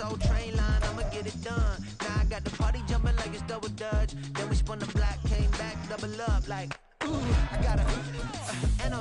Soul Train line, I'ma get it done. Now I got the party jumping like it's double dutch. Then we spun the block, came back, double up like, ooh, I got and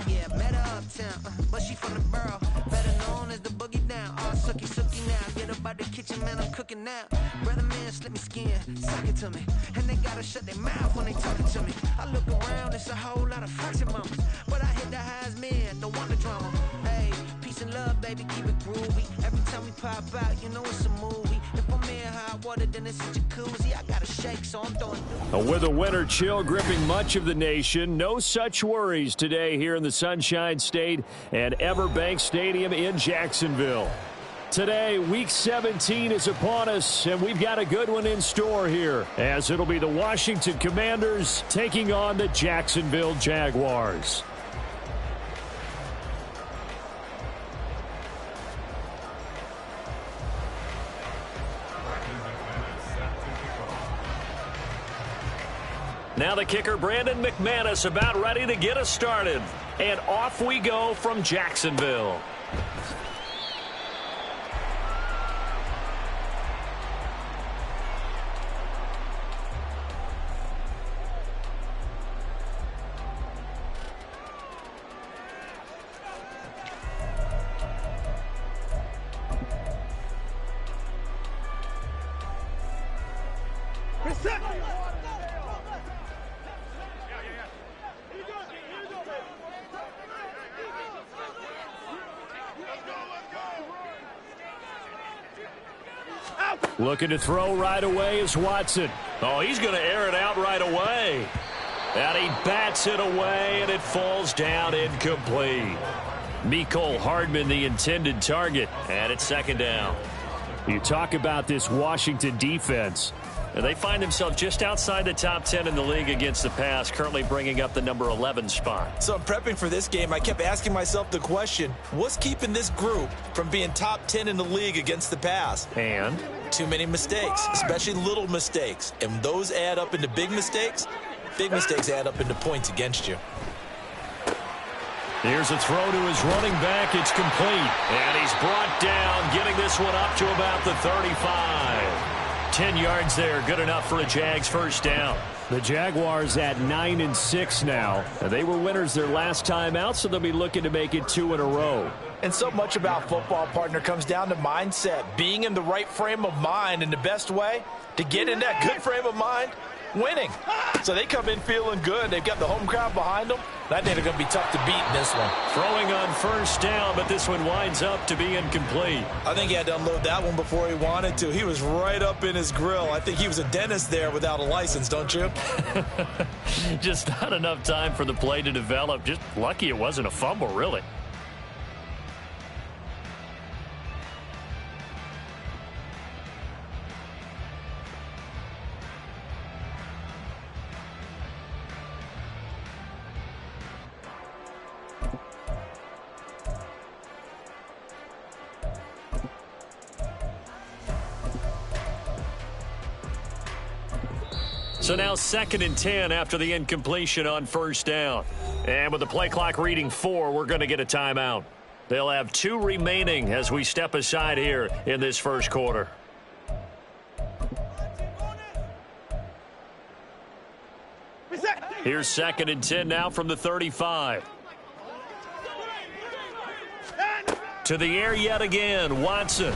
yeah, met her uptown, but she from the borough, better known as the boogie down. All sucky now, get up out the kitchen, man, I'm cooking now. Brother man, slip me skin, suck it to me, and they gotta shut their mouth when they talking to me. I look around, it's a whole lot of foxy mamas, but I hit the highs, man, don't want the drama. Hey, peace and love, baby, keep it groovy. Every time we pop out, you know it's a movie. If I'm in hot water, then it's a jacuzzi. I gotta shake, so I'm throwing. With a winter chill gripping much of the nation, no such worries today here in the Sunshine State and Everbank Stadium in Jacksonville. Today, Week 17 is upon us, and we've got a good one in store here, as it'll be the Washington Commanders taking on the Jacksonville Jaguars. Now the kicker, Brandon McManus, about ready to get us started. And off we go from Jacksonville. Looking to throw right away is Watson. Oh, he's going to air it out right away. And he bats it away, and it falls down incomplete. Mecole Hardman, the intended target, and it's second down. You talk about this Washington defense. And they find themselves just outside the top 10 in the league against the pass, currently bringing up the number 11 spot. So I'm prepping for this game. I kept asking myself the question, what's keeping this group from being top 10 in the league against the pass? And? Too many mistakes, especially little mistakes. And those add up into big mistakes. Big mistakes add up into points against you. Here's a throw to his running back. It's complete. And he's brought down, getting this one up to about the 35. 10 yards there, good enough for a Jags first down. The Jaguars at 9-6 now. They were winners their last time out, so they'll be looking to make it 2 in a row. And so much about football, partner, comes down to mindset. Being in the right frame of mind, and the best way to get in that good frame of mind, winning. So they come in feeling good. They've got the home crowd behind them. I think they're going to be tough to beat in this one. Throwing on first down, but this one winds up to be incomplete. I think he had to unload that one before he wanted to. He was right up in his grill. I think he was a dentist there without a license, don't you? Just not enough time for the play to develop. Just lucky it wasn't a fumble, really. So now 2nd and 10 after the incompletion on first down. And with the play clock reading 4, we're going to get a timeout. They'll have 2 remaining as we step aside here in this first quarter. Here's 2nd and 10 now from the 35. To the air yet again, Watson.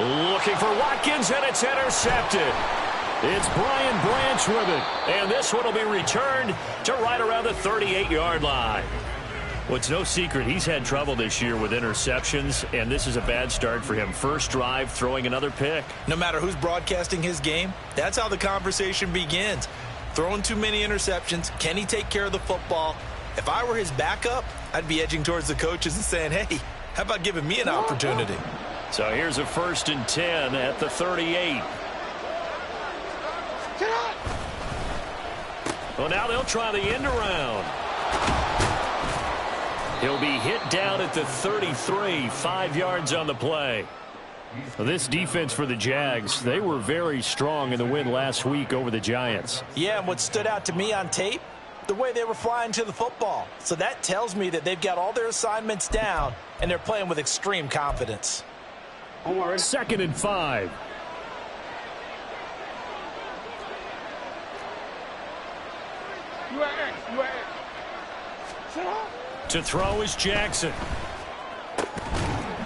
Looking for Watkins, and it's intercepted. It's Brian Branch with it, and this one will be returned to right around the 38-yard line. Well, it's no secret he's had trouble this year with interceptions, and this is a bad start for him. First drive, throwing another pick. No matter who's broadcasting his game, that's how the conversation begins. Throwing too many interceptions. Can he take care of the football? If I were his backup, I'd be edging towards the coaches and saying, hey, how about giving me an opportunity? So here's a 1st and 10 at the 38. Well, now they'll try the end around. He'll be hit down at the 33, 5 yards on the play. Well, this defense for the Jags, they were very strong in the win last week over the Giants. Yeah, and what stood out to me on tape, the way they were flying to the football. So that tells me that they've got all their assignments down, and they're playing with extreme confidence. 2nd and 5. To throw is Jackson.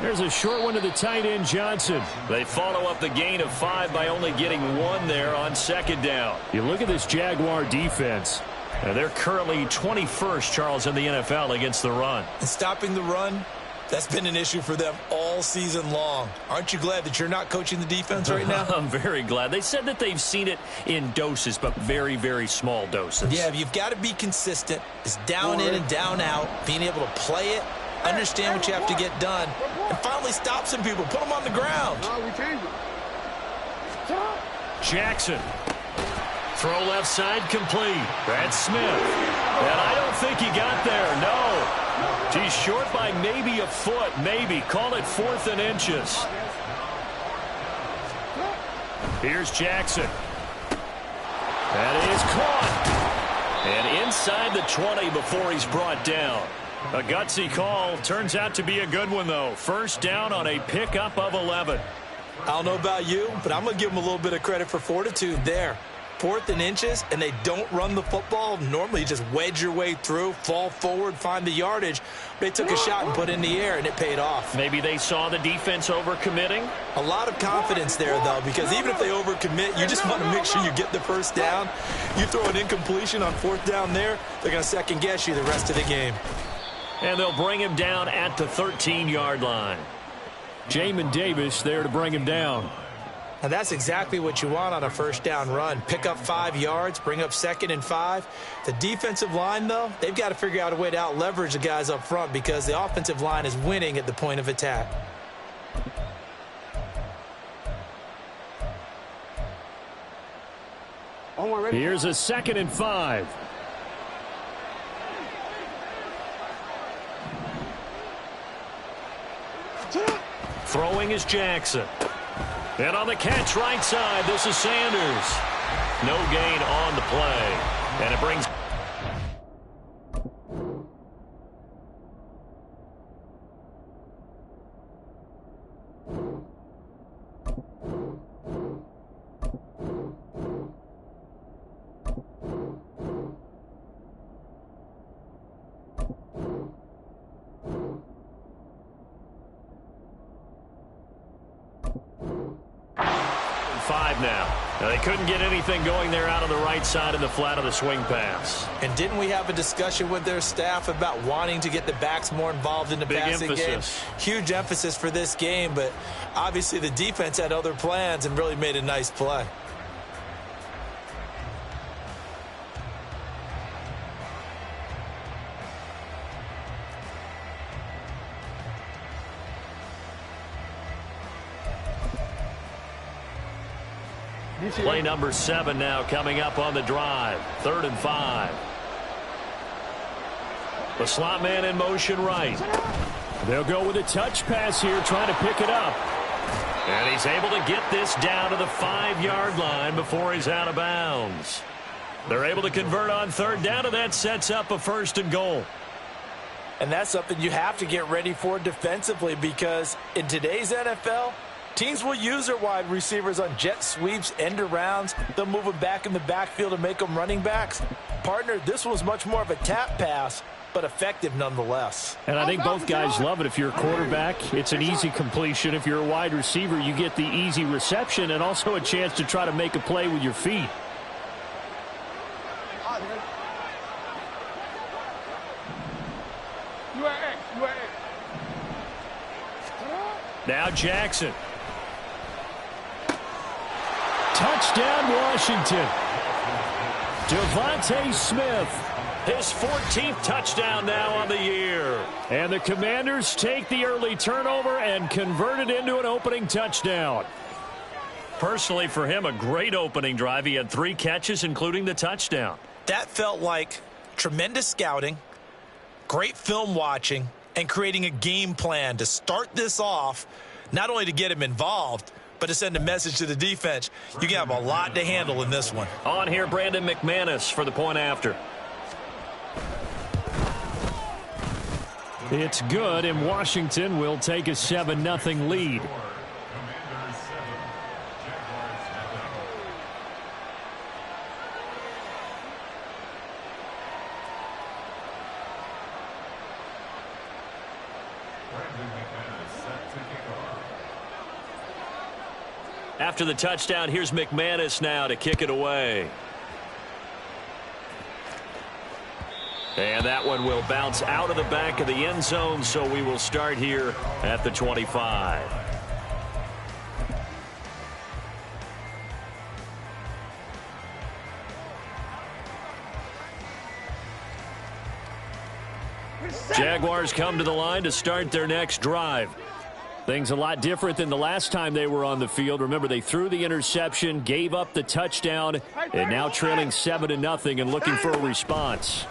There's a short one to the tight end, Johnson. They follow up the gain of 5 by only getting 1 there on 2nd down. You look at this Jaguar defense. They're currently 21st, Charles, in the NFL against the run. And stopping the run, that's been an issue for them all season long. Aren't you glad that you're not coaching the defense right now? I'm very glad. They said that they've seen it in doses, but very, very small doses. Yeah, you've got to be consistent. It's down in and down out, being able to play it, understand what you have to get done, and finally stop some people, put them on the ground. Jackson. Throw left side complete. That's Smith. And I don't think he got there. No. He's short by maybe a foot. Maybe. Call it 4th and inches. Here's Jackson. That is caught. And inside the 20 before he's brought down. A gutsy call. Turns out to be a good one, though. 1st down on a pickup of 11. I don't know about you, but I'm going to give them a little bit of credit for fortitude there. 4th and inches, and they don't run the football. Normally, you just wedge your way through, fall forward, find the yardage. They took a shot and put it in the air, and it paid off. Maybe they saw the defense overcommitting. A lot of confidence there, though, because even if they overcommit, you just want to make sure you get the 1st down. You throw an incompletion on 4th down there, they're going to second-guess you the rest of the game. And they'll bring him down at the 13-yard line. Jamin Davis there to bring him down. And that's exactly what you want on a 1st down run. Pick up 5 yards, bring up 2nd and 5. The defensive line, though, they've got to figure out a way to out-leverage the guys up front because the offensive line is winning at the point of attack. Here's a 2nd and 5. Throwing is Jackson. And on the catch right side, this is Sanders. No gain on the play. And it brings... Now, they couldn't get anything going there out on the right side in the flat of the swing pass. And didn't we have a discussion with their staff about wanting to get the backs more involved in the passing game? Huge emphasis for this game, but obviously the defense had other plans and really made a nice play. Play number 7 now coming up on the drive. 3rd and 5. The slot man in motion right. They'll go with a touch pass here, trying to pick it up. And he's able to get this down to the 5-yard line before he's out of bounds. They're able to convert on 3rd down, and that sets up a 1st and goal. And that's something you have to get ready for defensively because in today's NFL, teams will use their wide receivers on jet sweeps, end arounds. They'll move them back in the backfield and make them running backs. Partner, this was much more of a tap pass, but effective nonetheless. And I think both guys love it. If you're a quarterback, it's an easy completion. If you're a wide receiver, you get the easy reception and also a chance to try to make a play with your feet. Now Jackson. Touchdown, Washington. Devontae Smith, his 14th touchdown now on the year. And the Commanders take the early turnover and convert it into an opening touchdown. Personally, for him, a great opening drive. He had 3 catches, including the touchdown. That felt like tremendous scouting, great film watching, and creating a game plan to start this off, not only to get him involved, but to send a message to the defense. You can have a lot to handle in this one. On here, Brandon McManus for the point after. It's good, and Washington will take a 7-0 lead. After the touchdown, here's McManus now to kick it away. And that one will bounce out of the back of the end zone, so we will start here at the 25. Jaguars come to the line to start their next drive. Things a lot different than the last time they were on the field. Remember, they threw the interception, gave up the touchdown, and now trailing 7-0 and looking for a response.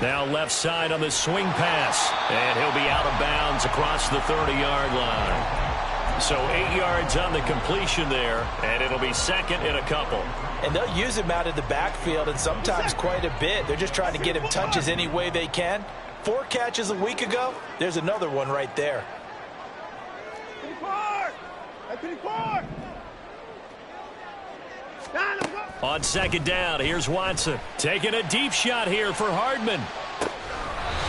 Now left side on the swing pass, and he'll be out of bounds across the 30-yard line. So 8 yards on the completion there, and it'll be second and a couple. And they'll use him out of the backfield, and sometimes quite a bit. They're just trying to get him touches any way they can. 4 catches a week ago, there's another one right there. On second down, here's Watson. Taking a deep shot here for Hardman.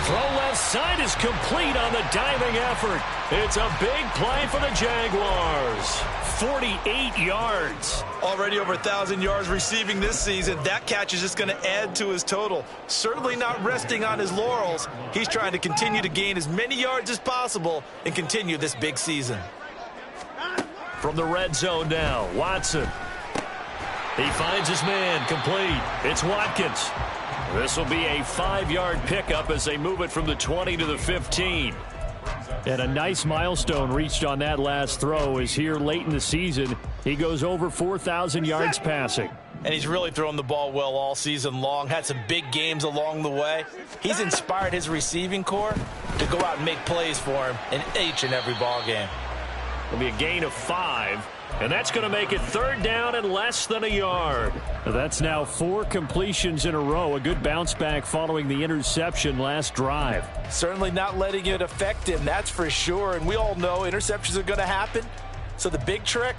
Throw left side is complete on the diving effort. It's a big play for the Jaguars. 48 yards. Already over 1,000 yards receiving this season. That catch is just going to add to his total. Certainly not resting on his laurels. He's trying to continue to gain as many yards as possible and continue this big season. From the red zone now, Watson. He finds his man, complete. It's Watkins. This will be a 5-yard pickup as they move it from the 20 to the 15. And a nice milestone reached on that last throw is here late in the season. He goes over 4,000 yards passing. And he's really thrown the ball well all season long. Had some big games along the way. He's inspired his receiving corps to go out and make plays for him in each and every ball game. It'll be a gain of 5. And that's going to make it third down and less than a yard. That's now 4 completions in a row. A good bounce back following the interception last drive. Certainly not letting it affect him, that's for sure. And we all know interceptions are going to happen. So the big trick,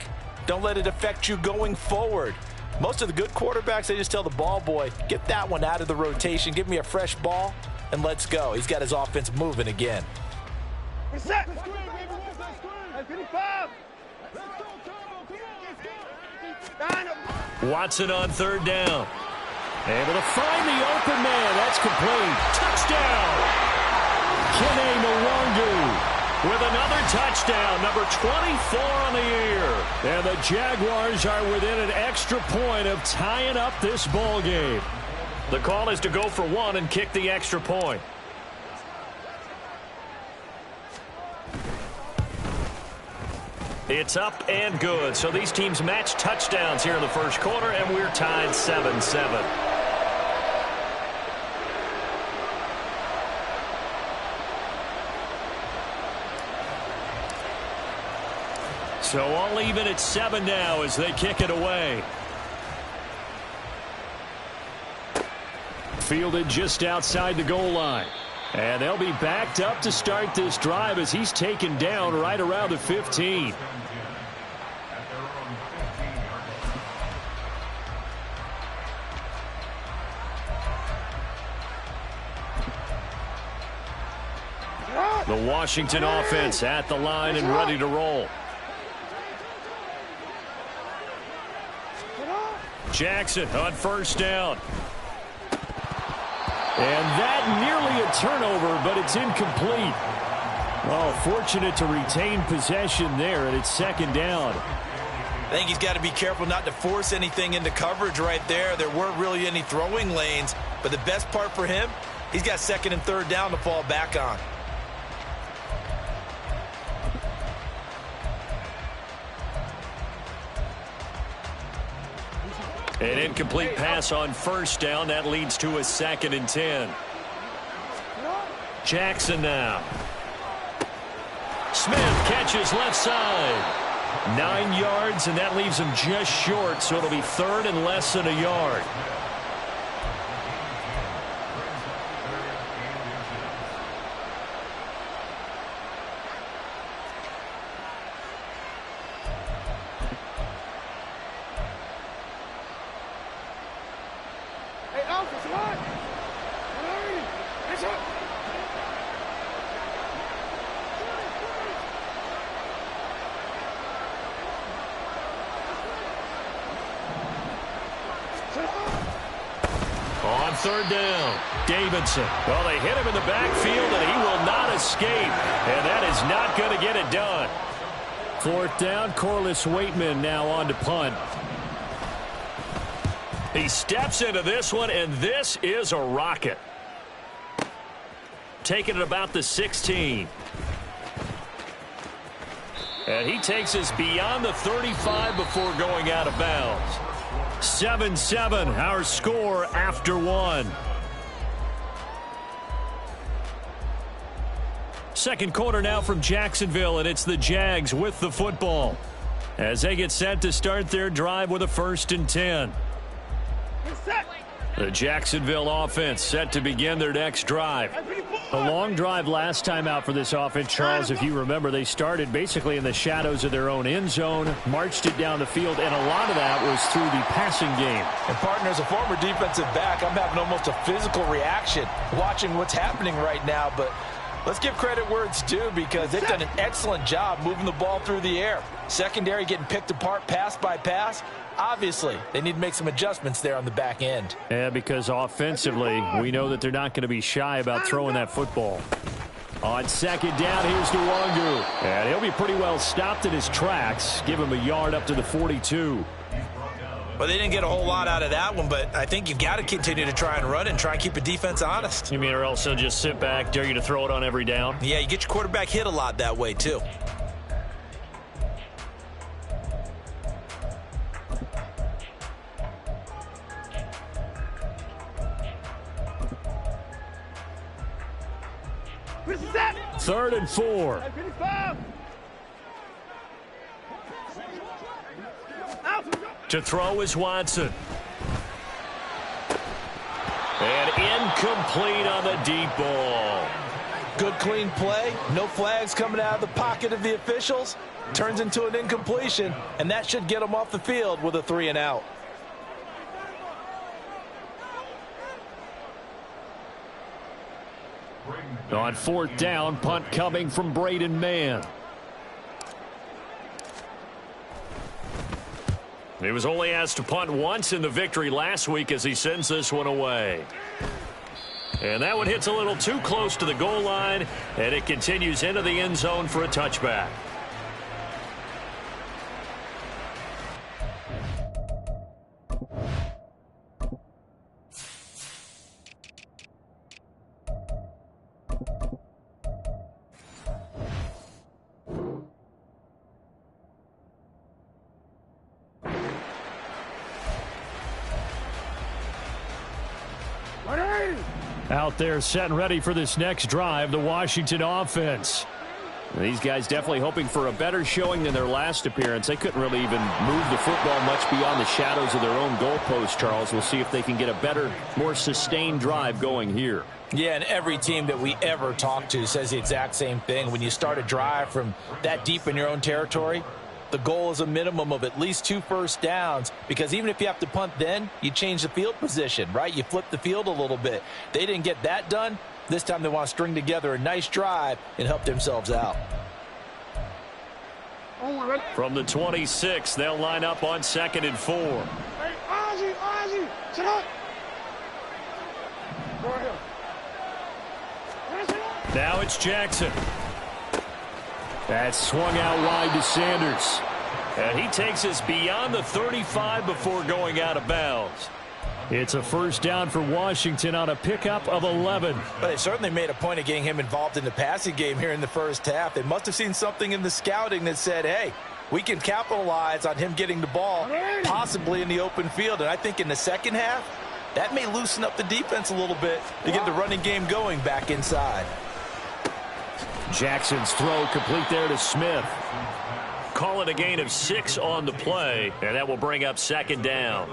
don't let it affect you going forward. Most of the good quarterbacks, they just tell the ball boy, get that one out of the rotation, give me a fresh ball, and let's go. He's got his offense moving again. Reset. Watson on third down. Able to find the open man. That's complete. Touchdown. Kene Nando101 with another touchdown. Number 24 on the year. And the Jaguars are within an extra point of tying up this ball game. The call is to go for 1 and kick the extra point. It's up and good. So these teams match touchdowns here in the first quarter, and we're tied 7-7. So all even at 7 now as they kick it away. Fielded just outside the goal line. And they'll be backed up to start this drive as he's taken down right around the 15. The Washington offense at the line and ready to roll. Jackson on first down. And that nearly a turnover, but it's incomplete. Oh, fortunate to retain possession there, and it's second down. I think he's got to be careful not to force anything into coverage right there. There weren't really any throwing lanes, but the best part for him, he's got second and third down to fall back on. An incomplete pass on first down. That leads to a 2nd and 10. Jackson now. Smith catches left side. 9 yards, and that leaves him just short, so it'll be third and less than a yard. third down. Davidson. Well, they hit him in the backfield, and he will not escape. And that is not going to get it done. Fourth down, Corliss Waitman now on to punt. He steps into this one, and this is a rocket. Taking it about the 16. And he takes us beyond the 35 before going out of bounds. 7-7, our score after one. Second quarter now from Jacksonville, and it's the Jags with the football as they get set to start their drive with a 1st and 10. The Jacksonville offense set to begin their next drive. A long drive last time out for this offense, Charles. If you remember, they started basically in the shadows of their own end zone, marched it down the field, and a lot of that was through the passing game. And, partner, as a former defensive back, I'm having almost a physical reaction watching what's happening right now. But let's give credit where it's due, because they've done an excellent job moving the ball through the air. Secondary getting picked apart pass by pass. Obviously, they need to make some adjustments there on the back end. Yeah, because offensively, we know that they're not going to be shy about throwing that football. On second down, here's Nwangu. And he'll be pretty well stopped in his tracks. Give him a yard up to the 42. Well, they didn't get a whole lot out of that one, but I think you've got to continue to try and run and try and keep the defense honest. You mean, or else they'll just sit back, dare you to throw it on every down? Yeah, you get your quarterback hit a lot that way, too. Third and 4. To throw is Watson. And incomplete on the deep ball. Good clean play. No flags coming out of the pocket of the officials. Turns into an incompletion, and that should get them off the field with a 3 and out. On fourth down, punt coming from Braden Mann. He was only asked to punt once in the victory last week as he sends this one away. And that one hits a little too close to the goal line, and it continues into the end zone for a touchback. Out there set and ready for this next drive, the Washington offense. These guys definitely hoping for a better showing than their last appearance. They couldn't really even move the football much beyond the shadows of their own goalpost, Charles. We'll see if they can get a better, more sustained drive going here. Yeah, and every team that we ever talk to says the exact same thing. When you start a drive from that deep in your own territory, the goal is a minimum of at least 2 first downs, because even if you have to punt then, you change the field position, right? You flip the field a little bit. They didn't get that done. This time they want to string together a nice drive and help themselves out. From the 26, they'll line up on 2nd and 4. Hey, Ozzy, sit up. Now it's Jackson. That's swung out wide to Sanders. And he takes us beyond the 35 before going out of bounds. It's a first down for Washington on a pickup of 11. But they certainly made a point of getting him involved in the passing game here in the first half. They must have seen something in the scouting that said, hey, we can capitalize on him getting the ball, possibly in the open field. And I think in the second half, that may loosen up the defense a little bit to get the running game going back inside. Jackson's throw complete there to Smith. Call it a gain of 6 on the play, and that will bring up 2nd down.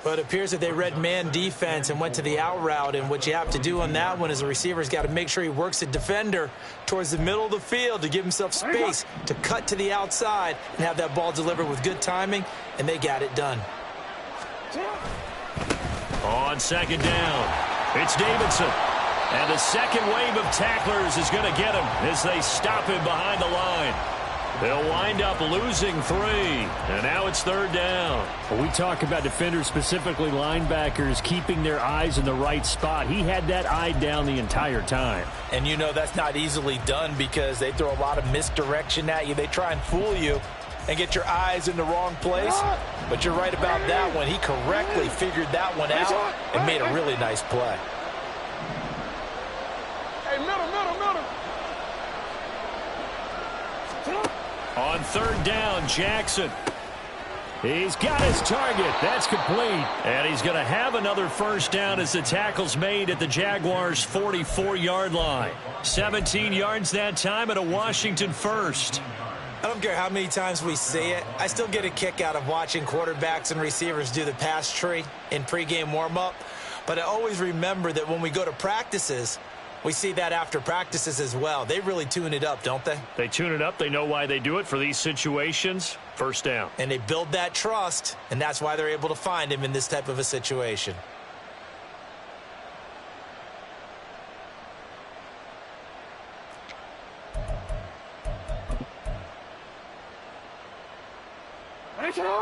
But it appears that they read man defense and went to the out route, and what you have to do on that one is the receiver's got to make sure he works the defender towards the middle of the field to give himself space to cut to the outside and have that ball delivered with good timing, and they got it done. On 2nd down, it's Davidson. And the second wave of tacklers is going to get him as they stop him behind the line. They'll wind up losing 3, and now it's 3rd down. When we talk about defenders, specifically linebackers, keeping their eyes in the right spot. He had that eye down the entire time. And you know that's not easily done because they throw a lot of misdirection at you. They try and fool you and get your eyes in the wrong place. But you're right about that one. He correctly figured that one out and made a really nice play. Hey, middle. On 3rd down, Jackson. He's got his target. That's complete. And he's going to have another 1st down as the tackle's made at the Jaguars' 44-yard line. 17 yards that time and a Washington first. I don't care how many times we see it. I still get a kick out of watching quarterbacks and receivers do the pass tree in pregame warm-up. But I always remember that when we go to practices, we see that after practices as well. They really tune it up, don't they? They tune it up. They know why they do it for these situations. 1st down. And they build that trust, and that's why they're able to find him in this type of a situation.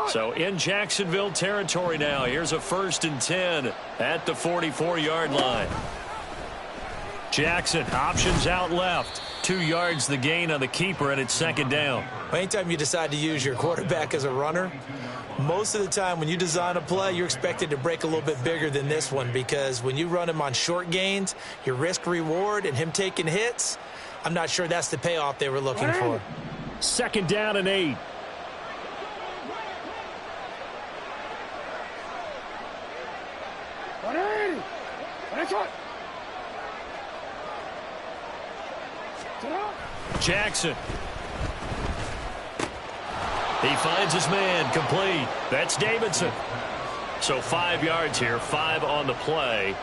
So in Jacksonville territory now. Here's a 1st and 10 at the 44-yard line. Jackson, options out left. 2 yards the gain on the keeper, and it's 2nd down. Anytime you decide to use your quarterback as a runner, most of the time when you design a play, you're expected to break a little bit bigger than this one because when you run him on short gains, your risk-reward and him taking hits, I'm not sure that's the payoff they were looking for. 2nd down and 8. Jackson. He finds his man, complete. That's Davidson. So 5 yards here, 5 on the play.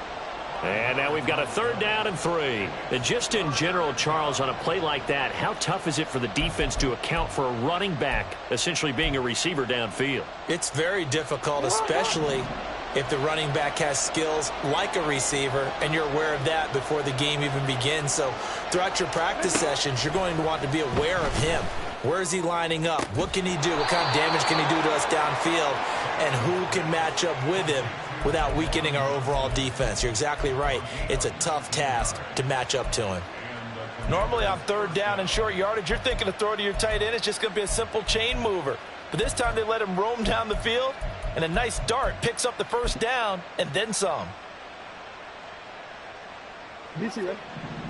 And now we've got a 3rd down and 3. And just in general, Charles, on a play like that, how tough is it for the defense to account for a running back essentially being a receiver downfield? It's very difficult, especially if the running back has skills like a receiver, and you're aware of that before the game even begins. So throughout your practice sessions, you're going to want to be aware of him. Where is he lining up? What can he do? What kind of damage can he do to us downfield? And who can match up with him without weakening our overall defense? You're exactly right. It's a tough task to match up to him. Normally on 3rd down and short yardage, you're thinking to throw to your tight end. It's just going to be a simple chain mover. But this time they let him roam down the field, and a nice dart picks up the 1st down and then some.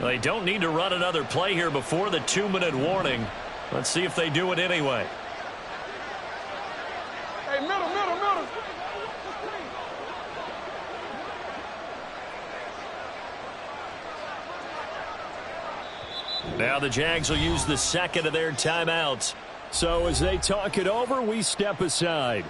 They don't need to run another play here before the 2-minute warning. Let's see if they do it anyway. Hey, middle. Now the Jags will use the 2nd of their timeouts. So as they talk it over, we step aside.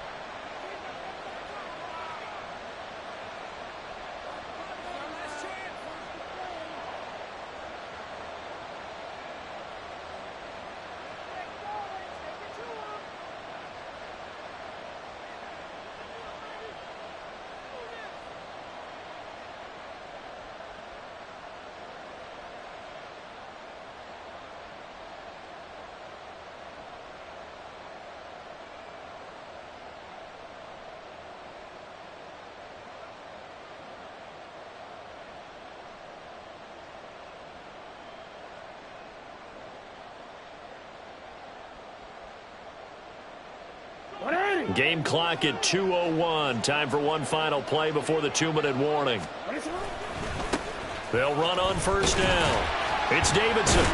Game clock at 2:01. Time for one final play before the 2-minute warning. They'll run on 1st down. It's Davidson.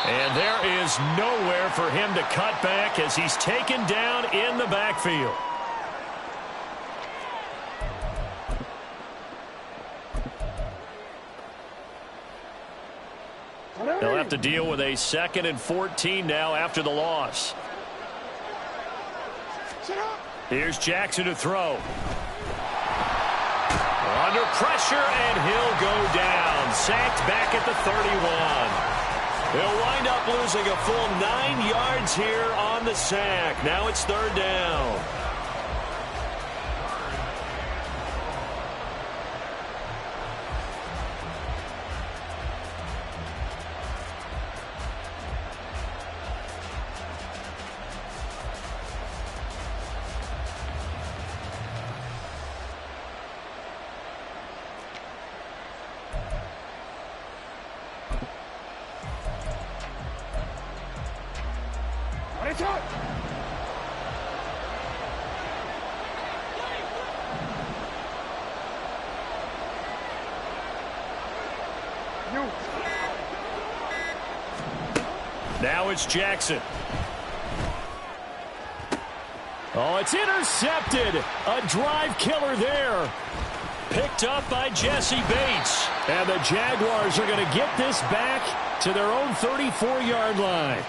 And there is nowhere for him to cut back as he's taken down in the backfield. They'll have to deal with a 2nd and 14 now after the loss. Here's Jackson to throw. Under pressure, and he'll go down. Sacked back at the 31. They'll wind up losing a full 9 yards here on the sack. Now it's 3rd down. Headshot! You. Now it's Jackson. Oh, it's intercepted. A drive killer there. Picked up by Jesse Bates. And the Jaguars are going to get this back to their own 34-yard line.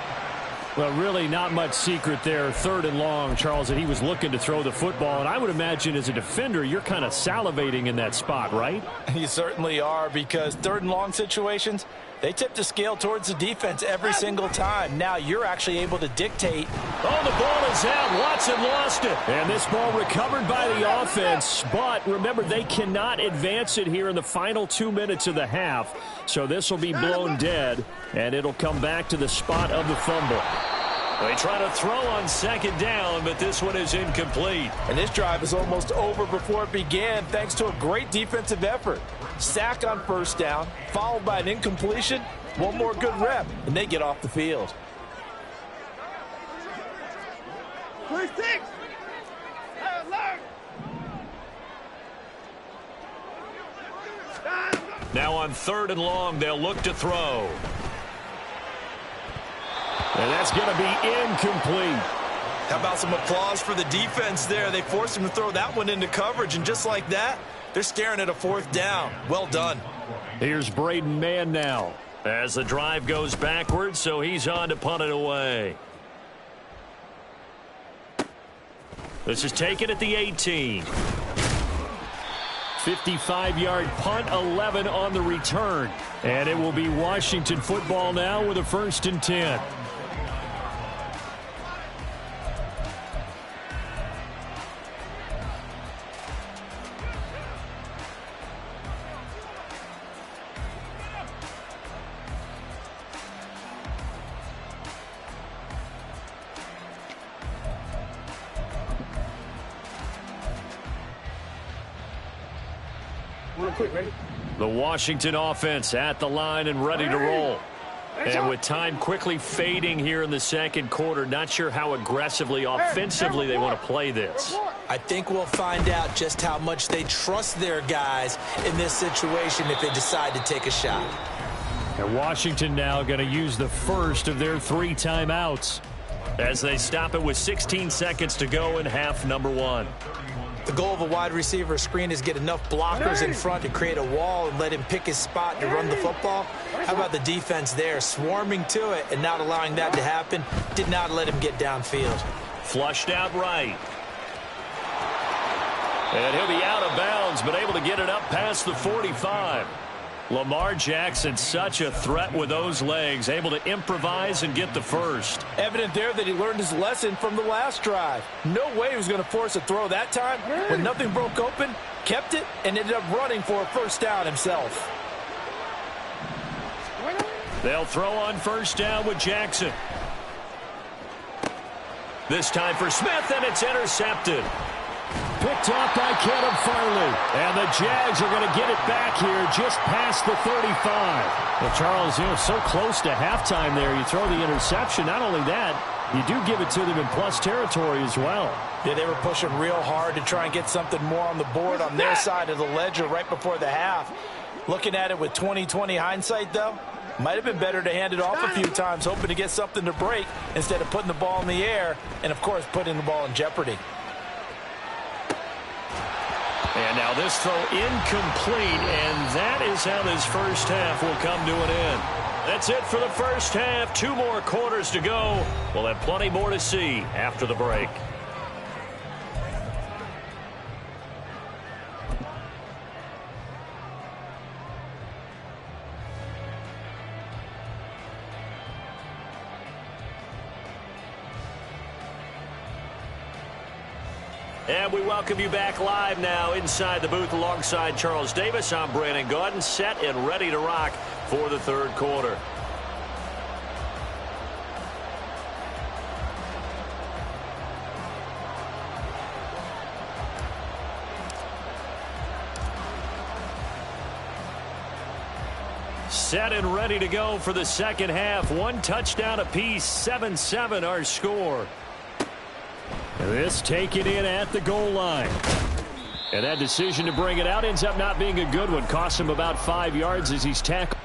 Well, really not much secret there. 3rd and long, Charles, that he was looking to throw the football. And I would imagine as a defender, you're kind of salivating in that spot, right? You certainly are, because 3rd and long situations, they tip the scale towards the defense every single time. Now you're actually able to dictate. Oh, the ball is out. Watson lost it. And this ball recovered by the offense. But remember, they cannot advance it here in the final 2 minutes of the half. So this will be blown dead, and it'll come back to the spot of the fumble. They try to throw on 2nd down, but this one is incomplete. And this drive is almost over before it began, thanks to a great defensive effort. Sack on 1st down, followed by an incompletion. One more good rep, and they get off the field. 26! Now on 3rd and long, they'll look to throw. And that's going to be incomplete. How about some applause for the defense there? They forced him to throw that one into coverage, and just like that, they're staring at a 4th down. Well done. Here's Braden Mann now as the drive goes backwards, so he's on to punt it away. This is taken at the 18. 55-yard punt, 11 on the return. And it will be Washington football now with a 1st and 10. Quick, ready? The Washington offense at the line and ready to roll. And with time quickly fading here in the 2nd quarter, not sure how aggressively, offensively they want to play this. I think we'll find out just how much they trust their guys in this situation if they decide to take a shot. And Washington now going to use the first of their 3 timeouts as they stop it with 16 seconds to go in half number 1. The goal of a wide receiver screen is get enough blockers in front to create a wall and let him pick his spot to run the football. How about the defense there, swarming to it and not allowing that to happen? Did not let him get downfield. Flushed out right. And he'll be out of bounds, but able to get it up past the 45. Lamar Jackson, such a threat with those legs, able to improvise and get the first. Evident there that he learned his lesson from the last drive. No way he was going to force a throw that time. When nothing broke open, kept it, and ended up running for a 1st down himself. They'll throw on 1st down with Jackson. This time for Smith, and it's intercepted. Picked off by Caleb Farley. And the Jags are going to get it back here just past the 35. Well, Charles, so close to halftime there. You throw the interception. Not only that, you do give it to them in plus territory as well. Yeah, they were pushing real hard to try and get something more on the board on their side of the ledger right before the half. Looking at it with 20/20 hindsight, though, might have been better to hand it off a few times, hoping to get something to break instead of putting the ball in the air and, of course, putting the ball in jeopardy. And now this throw incomplete, and that is how this first half will come to an end. That's it for the first half. 2 more quarters to go. We'll have plenty more to see after the break. And we welcome you back live now inside the booth alongside Charles Davis. I'm Brandon Gaudin, set and ready to rock for the 3rd quarter. set and ready to go for the second half. One touchdown apiece, 7-7 our score. This taken in at the goal line. And that decision to bring it out ends up not being a good one. Costs him about 5 yards as he's tackled.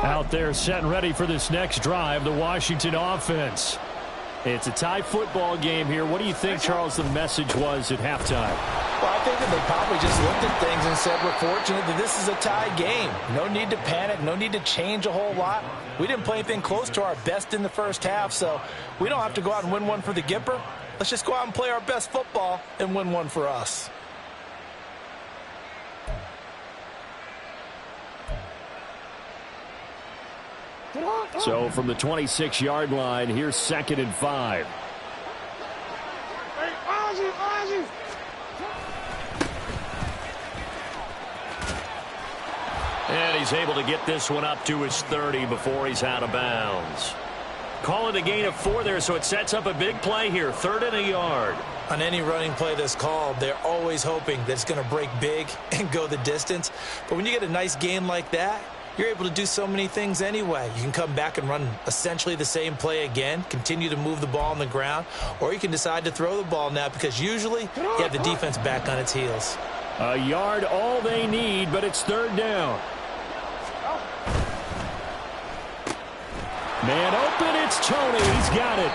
Out there set and ready for this next drive, the Washington offense. It's a tie football game here. What do you think, Charles, the message was at halftime? Well, I think that they probably just looked at things and said, we're fortunate that this is a tie game. No need to panic, no need to change a whole lot. We didn't play anything close to our best in the first half, so we don't have to go out and win one for the Gipper. Let's just go out and play our best football and win one for us. So from the 26-yard line, here's 2nd and 5. And he's able to get this one up to his 30 before he's out of bounds. Call it a gain of 4 there, so it sets up a big play here. 3rd and a yard. On any running play that's called, they're always hoping that it's going to break big and go the distance. But when you get a nice gain like that, you're able to do so many things anyway. You can come back and run essentially the same play again, continue to move the ball on the ground, or you can decide to throw the ball now because usually you have the defense back on its heels. A yard all they need, but it's 3rd down. Man open, it's Tony. He's got it.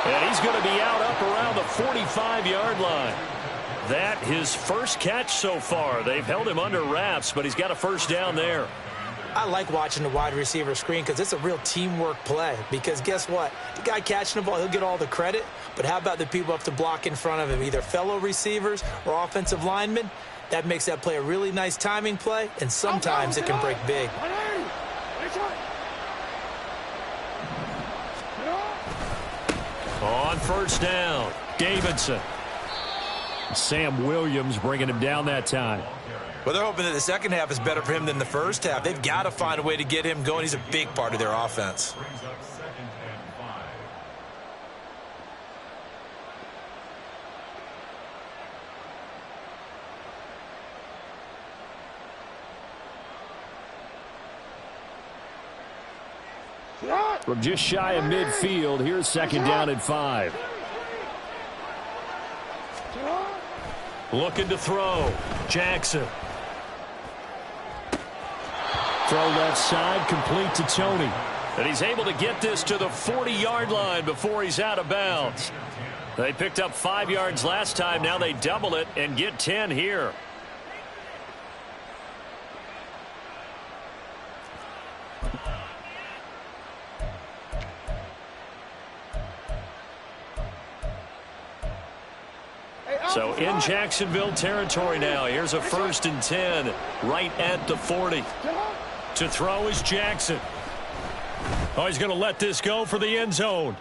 And he's going to be out up around the 45-yard line. That his first catch so far. They've held him under wraps, but he's got a first down there. I like watching the wide receiver screen because it's a real teamwork play. Because guess what? The guy catching the ball, he'll get all the credit. But how about the people up to block in front of him, either fellow receivers or offensive linemen? That makes that play a really nice timing play, and sometimes it can break big. On first down, Davidson. Sam Williams bringing him down that time. Well, they're hoping that the second half is better for him than the first half. They've got to find a way to get him going. He's a big part of their offense. From just shy of midfield, here's 2nd down and 5. Looking to throw. Jackson. Throw left side, complete to Tony. And he's able to get this to the 40-yard line before he's out of bounds. They picked up 5 yards last time. Now they double it and get 10 here. So in Jacksonville territory now. Here's a 1st and 10 right at the 40. To throw is Jackson. Oh, he's going to let this go for the end zone.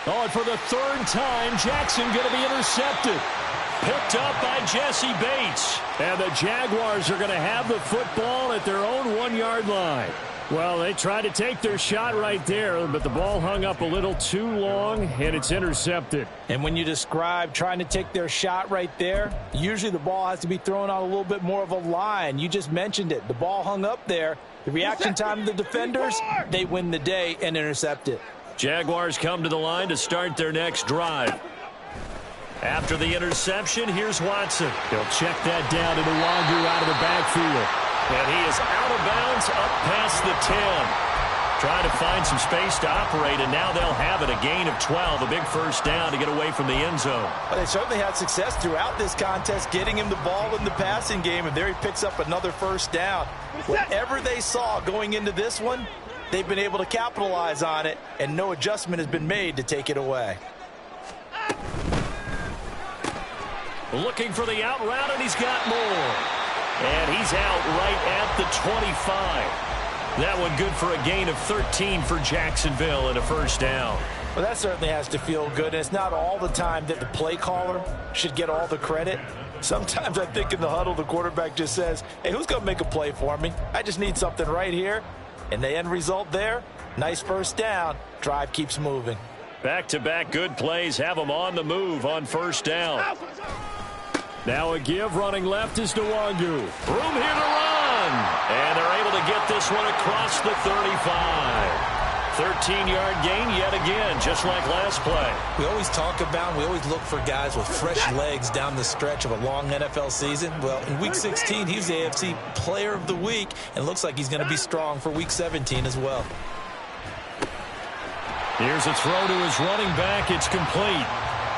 Oh, and for the 3rd time, Jackson going to be intercepted. Picked up by Jesse Bates. And the Jaguars are going to have the football at their own 1-yard line. Well, they tried to take their shot right there, but the ball hung up a little too long, and it's intercepted. And when you describe trying to take their shot right there, usually the ball has to be thrown on a little bit more of a line. You just mentioned it. The ball hung up there. The reaction time of the defenders, they win the day and intercept it. Jaguars come to the line to start their next drive. After the interception, here's Watson. He'll check that down to the longer out of the backfield. And he is out of bounds up past the 10. Trying to find some space to operate, and now they'll have it. A gain of 12, a big first down to get away from the end zone. Well, they certainly had success throughout this contest, getting him the ball in the passing game, and there he picks up another first down. Whatever they saw going into this one, they've been able to capitalize on it, and no adjustment has been made to take it away. Looking for the out route, and he's got more. And he's out right at the 25. That one good for a gain of 13 for Jacksonville and a first down. Well, that certainly has to feel good. And it's not all the time that the play caller should get all the credit. Sometimes I think in the huddle, the quarterback just says, hey, who's going to make a play for me? I just need something right here. And the end result there, nice first down. Drive keeps moving. Back-to-back good plays have them on the move on first down. Now a give, running left is Nwangu. Room here to run. And they're able to get this one across the 35. 13-yard gain yet again, just like last play. We always look for guys with fresh legs down the stretch of a long NFL season. Well, in Week 16, he was the AFC Player of the Week, and looks like he's going to be strong for Week 17 as well. Here's a throw to his running back. It's complete.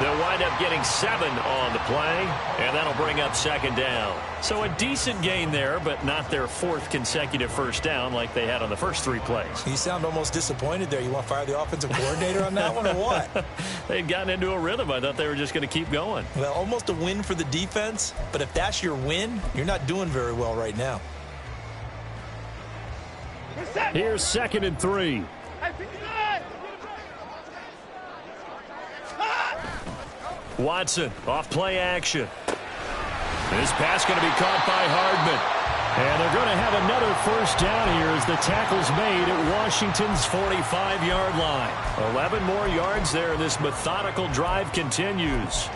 They'll wind up getting 7 on the play, and that'll bring up second down. So a decent gain there, but not their 4th consecutive first down like they had on the first 3 plays. You sound almost disappointed there. You want to fire the offensive coordinator on that one or what? They'd gotten into a rhythm. I thought they were just going to keep going. Well, almost a win for the defense, but if that's your win, you're not doing very well right now. Here's 2nd and 3. Watson off play action. This pass going to be caught by Hardman. And they're going to have another first down here as the tackle's made at Washington's 45-yard line. 11 more yards there. This methodical drive continues.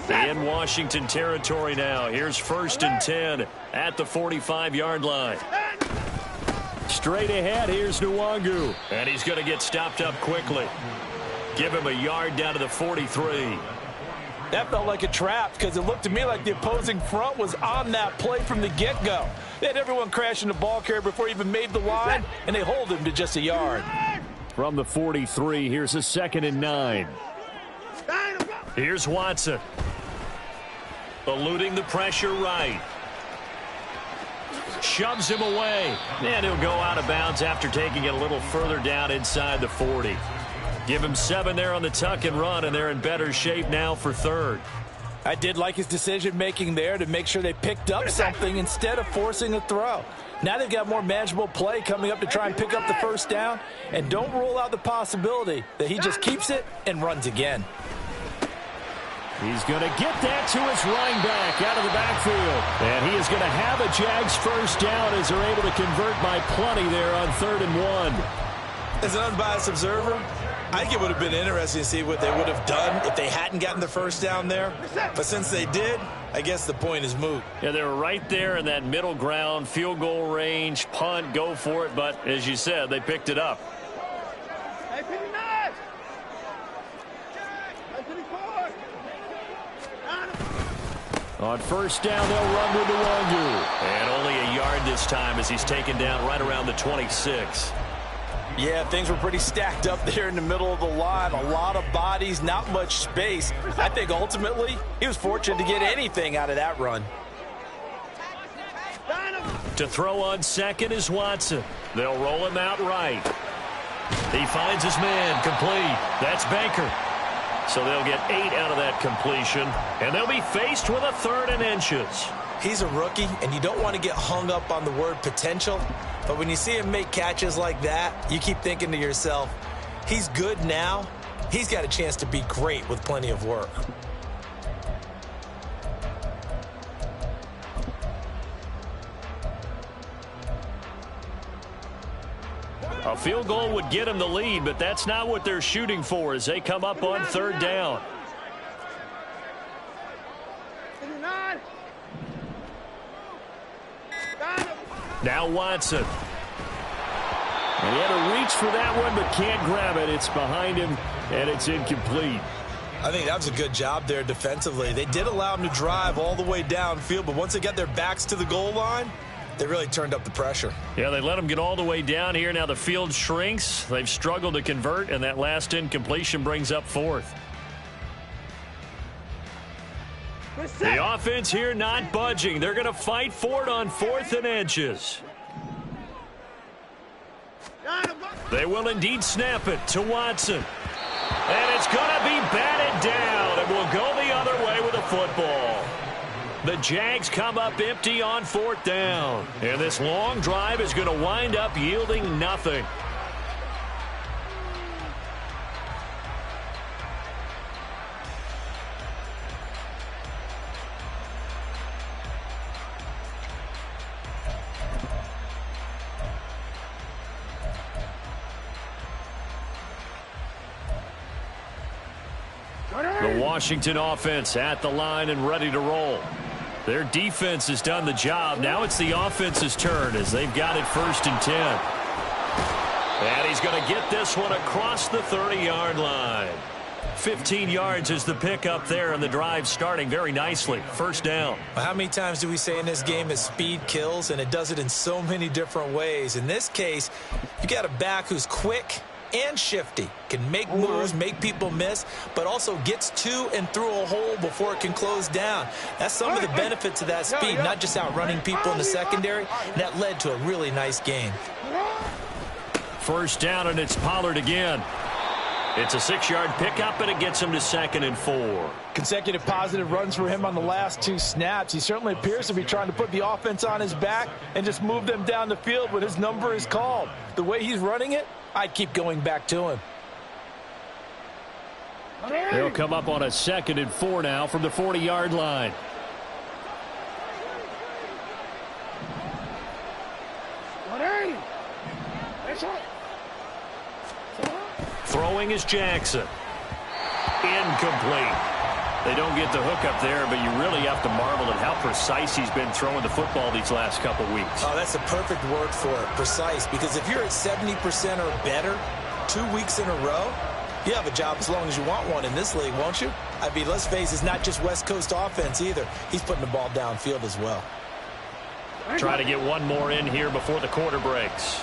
In Washington territory now. Here's 1st and 10 at the 45-yard line. Straight ahead, here's Nwangu. And he's going to get stopped up quickly. Give him a yard down to the 43. That felt like a trap because it looked to me like the opposing front was on that play from the get-go. They had everyone crashing the ball carrier before he even made the line, and they hold him to just a yard. From the 43, here's a 2nd and 9. Here's Watson. Eluding the pressure right. Shoves him away. And he'll go out of bounds after taking it a little further down inside the 40. Give him 7 there on the tuck and run, and they're in better shape now for 3rd. I did like his decision-making there to make sure they picked up something instead of forcing a throw. Now they've got more manageable play coming up to try and pick up the first down, and don't rule out the possibility that he just keeps it and runs again. He's going to get that to his running back out of the backfield. And he is going to have a Jags first down as they're able to convert by plenty there on 3rd and 1. As an unbiased observer, I think it would have been interesting to see what they would have done if they hadn't gotten the first down there. But since they did, I guess the point is moot. Yeah, they were right there in that middle ground, field goal range, punt, go for it. But as you said, they picked it up. On first down, they'll run with Nwangu. And only a yard this time as he's taken down right around the 26. Yeah, things were pretty stacked up there in the middle of the line. A lot of bodies, not much space. I think ultimately he was fortunate to get anything out of that run. To throw on 2nd is Watson. They'll roll him out right. He finds his man, complete. That's Baker. So they'll get 8 out of that completion, and they'll be faced with a 3rd and inches. He's a rookie, and you don't want to get hung up on the word potential. But when you see him make catches like that, you keep thinking to yourself, he's good now. He's got a chance to be great with plenty of work. A field goal would get him the lead, but that's not what they're shooting for as they come up on 3rd down. Now Watson. And he had to reach for that one, but can't grab it. It's behind him, and it's incomplete. I think that was a good job there defensively. They did allow them to drive all the way downfield, but once they got their backs to the goal line, they really turned up the pressure. Yeah, they let them get all the way down here. Now the field shrinks. They've struggled to convert, and that last incompletion brings up fourth. The offense here not budging. They're going to fight for it on 4th and inches. They will indeed snap it to Watson. And it's going to be batted down, and will go the other way with a football. The Jags come up empty on 4th down. And this long drive is going to wind up yielding nothing. The Washington offense at the line and ready to roll. Their defense has done the job. Now it's the offense's turn as they've got it 1st and 10. And he's going to get this one across the 30-yard line. 15 yards is the pickup there, and the drive starting very nicely. 1st down. How many times do we say in this game that speed kills, and it does it in so many different ways? In this case, you got a back who's quick and shifty, can make moves, make people miss, but also gets to and through a hole before it can close down. That's some of the benefits of that speed, not just outrunning people in the secondary. That led to a really nice game. 1st down, and it's Pollard again. It's a 6-yard pickup, and it gets him to 2nd and 4. Consecutive positive runs for him on the last 2 snaps. He certainly appears to be trying to put the offense on his back and just move them down the field when his number is called. The way he's running it, I keep going back to him. They'll come up on a 2nd and 4 now from the 40-yard line. Throwing is Jackson. Incomplete. They don't get the hook up there, but you really have to marvel at how precise he's been throwing the football these last couple weeks. Oh, that's the perfect word for it, precise, because if you're at 70% or better 2 weeks in a row, you have a job as long as you want one in this league, won't you? I mean, let's face it, it's not just West Coast offense either. He's putting the ball downfield as well. Try to get one more in here before the quarter breaks.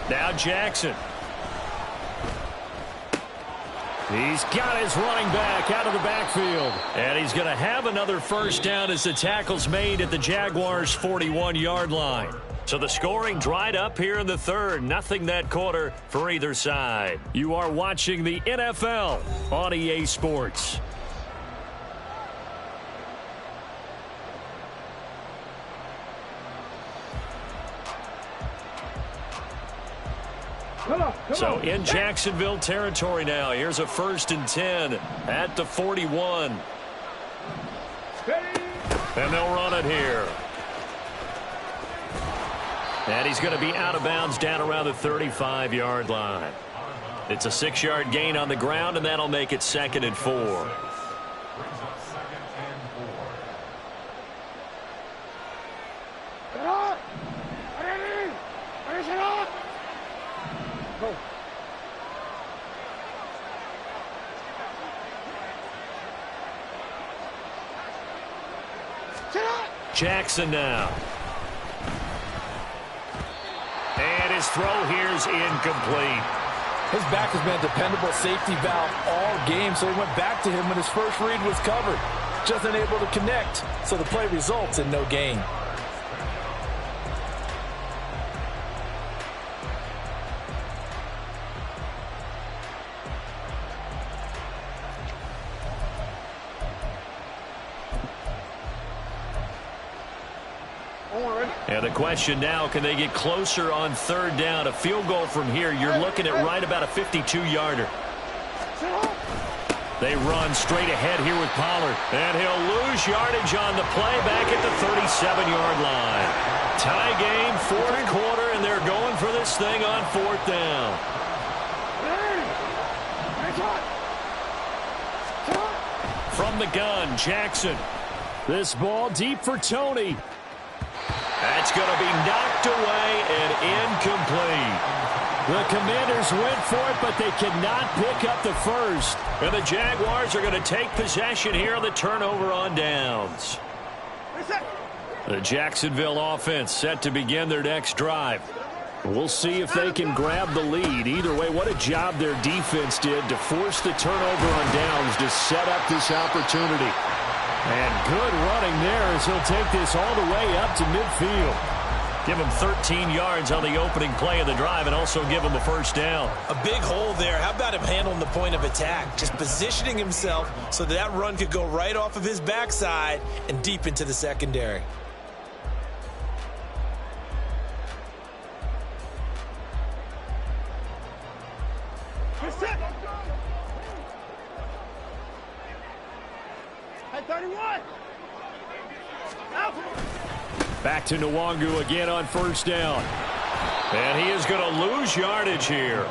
Now Jackson. He's got his running back out of the backfield. And he's going to have another 1st down as the tackle's made at the Jaguars' 41-yard line. So the scoring dried up here in the 3rd. Nothing that quarter for either side. You are watching the NFL on EA Sports. So in Jacksonville territory now. Here's a 1st and 10 at the 41. And they'll run it here. And he's going to be out of bounds down around the 35-yard line. It's a 6-yard gain on the ground, and that'll make it 2nd and 4. Jackson now. And his throw here's incomplete. His back has been a dependable safety valve all game, so he went back to him when his first read was covered. Just unable to connect, so the play results in no gain. And the question now, can they get closer on 3rd down? A field goal from here, you're looking at right about a 52-yarder. They run straight ahead here with Pollard. And he'll lose yardage on the play back at the 37-yard line. Tie game, 4th quarter, and they're going for this thing on 4th down. From the gun, Jackson. This ball deep for Tony. That's going to be knocked away and incomplete. The Commanders went for it, but they cannot pick up the first. And the Jaguars are going to take possession here on the turnover on downs. The Jacksonville offense set to begin their next drive. We'll see if they can grab the lead. Either way, what a job their defense did to force the turnover on downs to set up this opportunity. And good running there as he'll take this all the way up to midfield. Give him 13 yards on the opening play of the drive and also give him a first down. A big hole there. How about him handling the point of attack? Just positioning himself so that run could go right off of his backside and deep into the secondary. Back to Nwangu again on first down. And he is going to lose yardage here.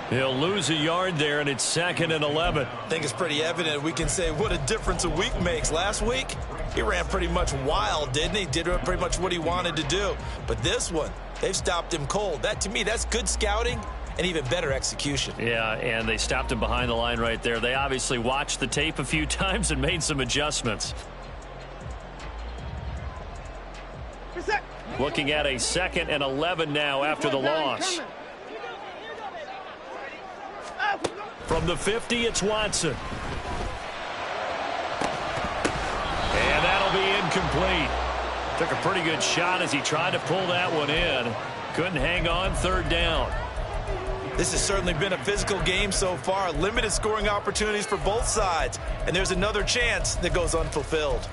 He'll lose a yard there, and it's 2nd and 11. I think it's pretty evident. We can say what a difference a week makes. Last week, he ran pretty much wild, didn't he? Did pretty much what he wanted to do. But this one, they've stopped him cold. That, to me, that's good scouting and even better execution. Yeah, and they stopped him behind the line right there. They obviously watched the tape a few times and made some adjustments. Looking at a 2nd and 11 now after the loss. From the 50, it's Watson. And that'll be incomplete. Took a pretty good shot as he tried to pull that one in. Couldn't hang on, 3rd down. This has certainly been a physical game so far. Limited scoring opportunities for both sides. And there's another chance that goes unfulfilled.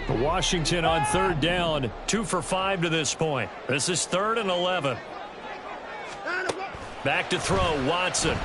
Washington on 3rd down, 2 for 5 to this point. This is 3rd and 11. Back to throw, Watson.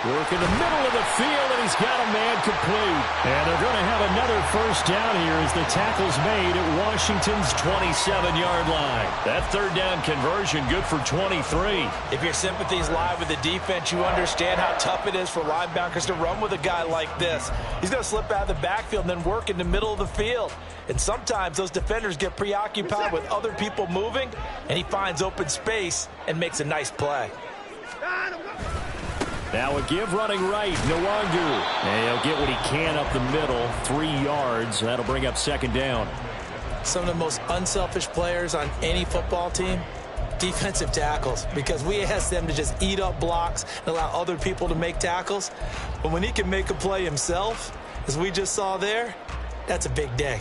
Work in the middle of the field, and he's got a man complete. And they're going to have another first down here as the tackle's made at Washington's 27-yard line. That 3rd down conversion good for 23. If your sympathies lie with the defense, you understand how tough it is for linebackers to run with a guy like this. He's going to slip out of the backfield and then work in the middle of the field. And sometimes those defenders get preoccupied with other people moving, and he finds open space and makes a nice play. Now a give running right, Nwangu. And he'll get what he can up the middle, 3 yards. That'll bring up 2nd down. Some of the most unselfish players on any football team, defensive tackles, because we ask them to just eat up blocks and allow other people to make tackles. But when he can make a play himself, as we just saw there, that's a big day.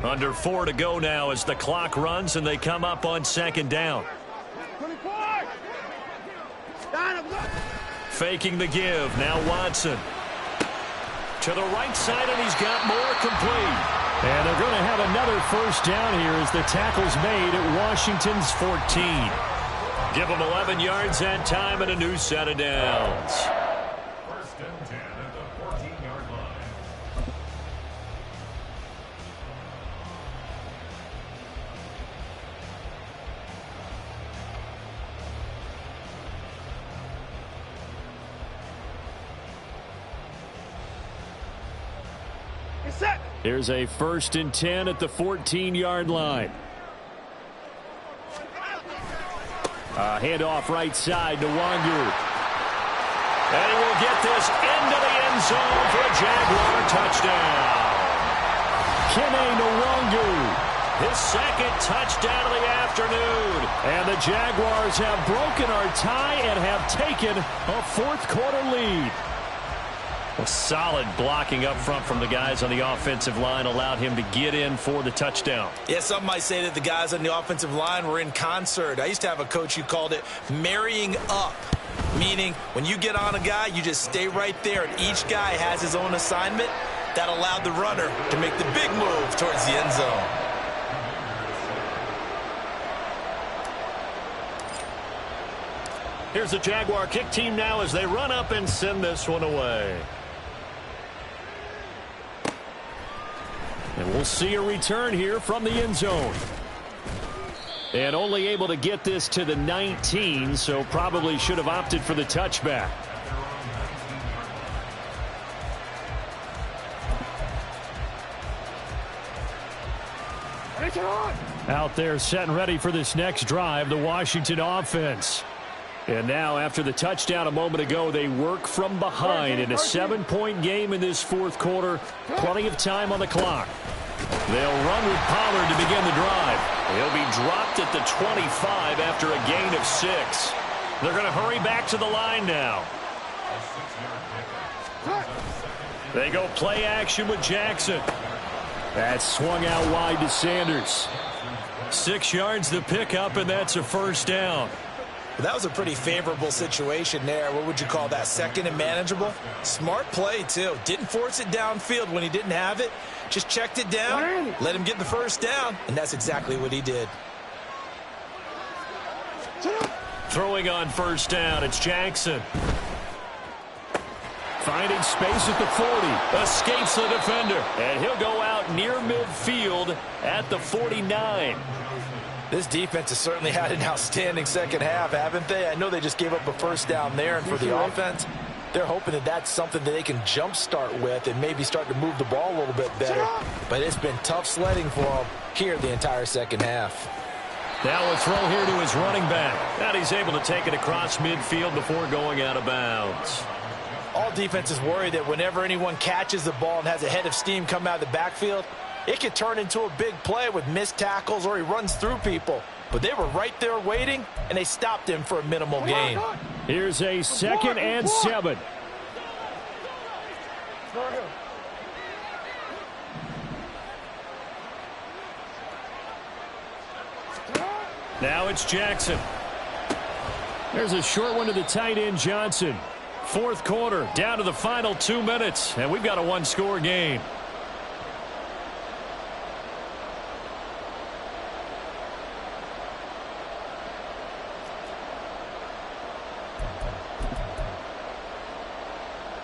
Under 4 to go now as the clock runs and they come up on 2nd down. Faking the give. Now Watson. To the right side, and he's got more complete. And they're going to have another first down here as the tackle's made at Washington's 14. Give them 11 yards that time and a new set of downs. Here's a 1st and 10 at the 14-yard line. Handoff right side to Nwangu. And he will get this into the end zone for a Jaguar touchdown. Kene Nwangu, his 2nd touchdown of the afternoon. And the Jaguars have broken our tie and have taken a 4th quarter lead. A solid blocking up front from the guys on the offensive line allowed him to get in for the touchdown. Yeah, some might say that the guys on the offensive line were in concert. I used to have a coach who called it marrying up, meaning when you get on a guy, you just stay right there, and each guy has his own assignment. That allowed the runner to make the big move towards the end zone. Here's the Jaguar kick team now as they run up and send this one away. And we'll see a return here from the end zone. And only able to get this to the 19, so probably should have opted for the touchback. Out there set and ready for this next drive, the Washington offense. And now after the touchdown a moment ago, they work from behind in a 7-point game in this fourth quarter. Plenty of time on the clock. They'll run with Pollard to begin the drive. He'll be dropped at the 25 after a gain of 6. They're going to hurry back to the line now. They go play action with Jackson. That's swung out wide to Sanders. 6 yards to pick up, and that's a first down. That was a pretty favorable situation there. What would you call that? Second and manageable? Smart play, too. Didn't force it downfield when he didn't have it. Just checked it down, let him get the first down, and that's exactly what he did. Throwing on first down, it's Jackson. Finding space at the 40. Escapes the defender. And he'll go out near midfield at the 49. This defense has certainly had an outstanding second half, haven't they? I know they just gave up a first down there, and for the offense, they're hoping that that's something that they can jumpstart with and maybe start to move the ball a little bit better. But it's been tough sledding for them here the entire second half. Now a throw here to his running back. And he's able to take it across midfield before going out of bounds. All defenses worry that whenever anyone catches the ball and has a head of steam come out of the backfield, it could turn into a big play with missed tackles or he runs through people. But they were right there waiting, and they stopped him for a minimal gain. Here's a 2nd and 7. Now it's Jackson. There's a short one to the tight end, Johnson. Fourth quarter, down to the final 2 minutes, and we've got a one-score game.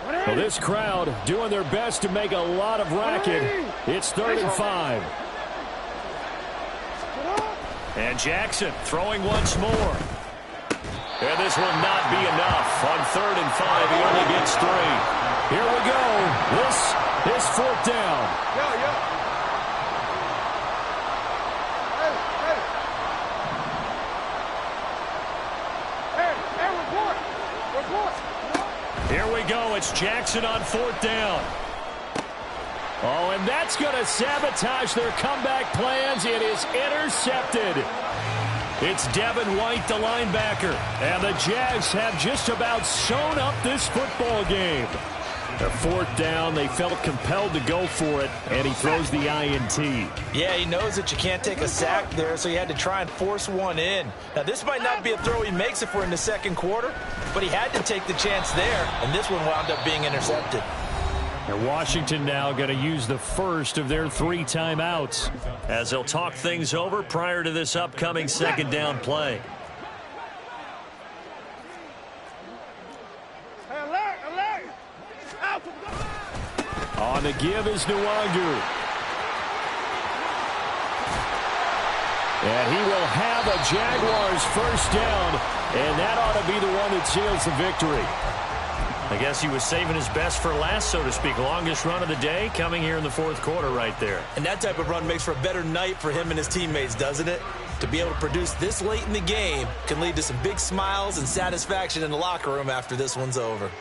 Well, this crowd doing their best to make a lot of racket. It's 3rd and 5. And Jackson throwing once more. And this will not be enough. On 3rd and 5, he only gets 3. Here we go. This is 4th down. Here we go. It's Jackson on 4th down. Oh, and that's going to sabotage their comeback plans. It is intercepted. It's Devin White, the linebacker. And the Jags have just about sewn up this football game. The 4th down, they felt compelled to go for it, and he throws the INT. Yeah, he knows that you can't take a sack there, so he had to try and force one in. Now, this might not be a throw he makes if we're in the second quarter, but he had to take the chance there, and this one wound up being intercepted. And Washington now going to use the first of their 3 timeouts as they'll talk things over prior to this upcoming second down play. On the give is Nwangu. And he will have a Jaguars first down, and that ought to be the one that seals the victory. I guess he was saving his best for last, so to speak. Longest run of the day coming here in the 4th quarter right there. And that type of run makes for a better night for him and his teammates, doesn't it? To be able to produce this late in the game can lead to some big smiles and satisfaction in the locker room after this one's over.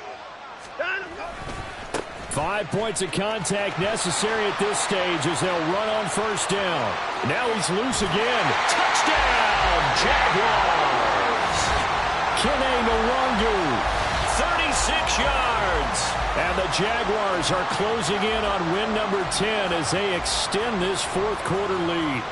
5 points of contact necessary at this stage as they'll run on first down. Now he's loose again. Touchdown, Jaguars! Kene Nwangu. 36 yards. And the Jaguars are closing in on win number 10 as they extend this 4th quarter lead.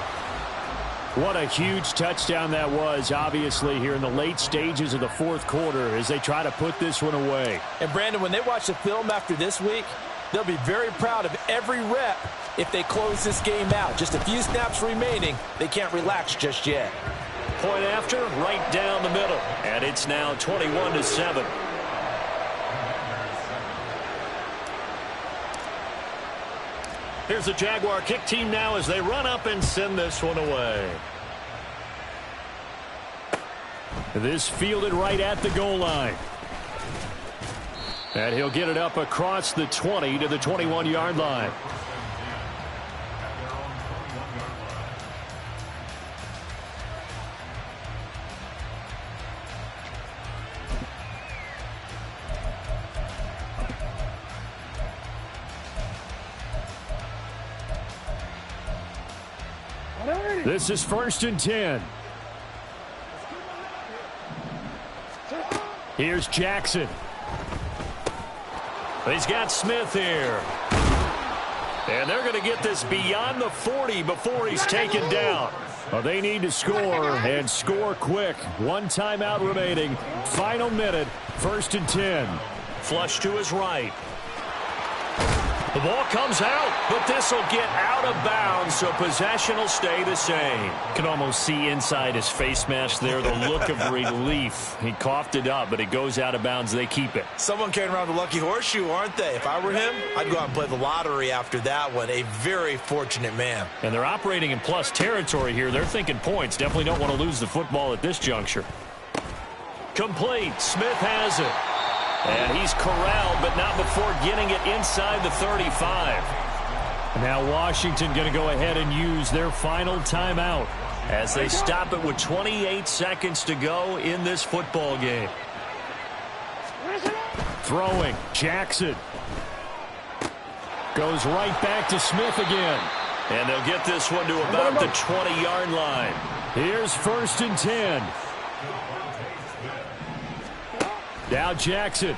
What a huge touchdown that was, obviously, here in the late stages of the 4th quarter as they try to put this one away. And, Brandon, when they watch the film after this week, they'll be very proud of every rep if they close this game out. Just a few snaps remaining. They can't relax just yet. Point after, right down the middle. And it's now 21-7. Here's the Jaguar kick team now as they run up and send this one away. This fielded right at the goal line. And he'll get it up across the 20 to the 21-yard line. This is 1st and 10. Here's Jackson. He's got Smith here. And they're going to get this beyond the 40 before he's taken down. Well, they need to score and score quick. One timeout remaining. Final minute. 1st and 10. Flush to his right. The ball comes out, but this will get out of bounds, so possession will stay the same. You can almost see inside his face mask there the look of relief. He coughed it up, but it goes out of bounds. They keep it. Someone carrying around the lucky horseshoe, aren't they? If I were him, I'd go out and play the lottery after that one. A very fortunate man. And they're operating in plus territory here. They're thinking points. Definitely don't want to lose the football at this juncture. Complete. Smith has it. And he's corralled, but not before getting it inside the 35. Now Washington going to go ahead and use their final timeout as they stop it with 28 seconds to go in this football game. Throwing. Jackson. Goes right back to Smith again. And they'll get this one to about the 20-yard line. Here's 1st and 10. Now Jackson.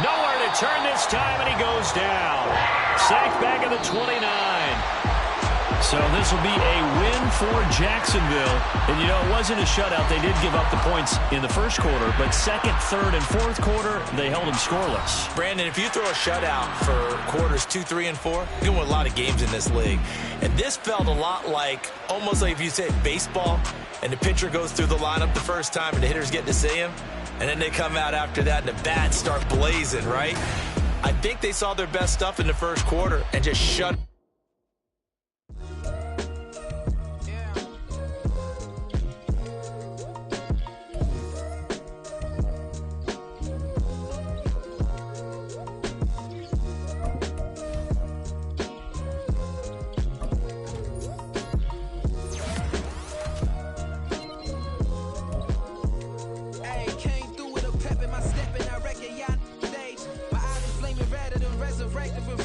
Nowhere to turn this time, and he goes down. Sacked back at the 29. So this will be a win for Jacksonville. And, you know, it wasn't a shutout. They did give up the points in the first quarter, but second, third, and fourth quarter, they held them scoreless. Brandon, if you throw a shutout for quarters 2, 3, and 4, you can win a lot of games in this league. And this felt a lot like, almost like if you say baseball, and the pitcher goes through the lineup the first time and the hitters get to see him, and then they come out after that and the bats start blazing, right? I think they saw their best stuff in the first quarter and just shut. Came through with a pep in my step, and I reckon y'all stage. My eyes is flaming redder than resurrected from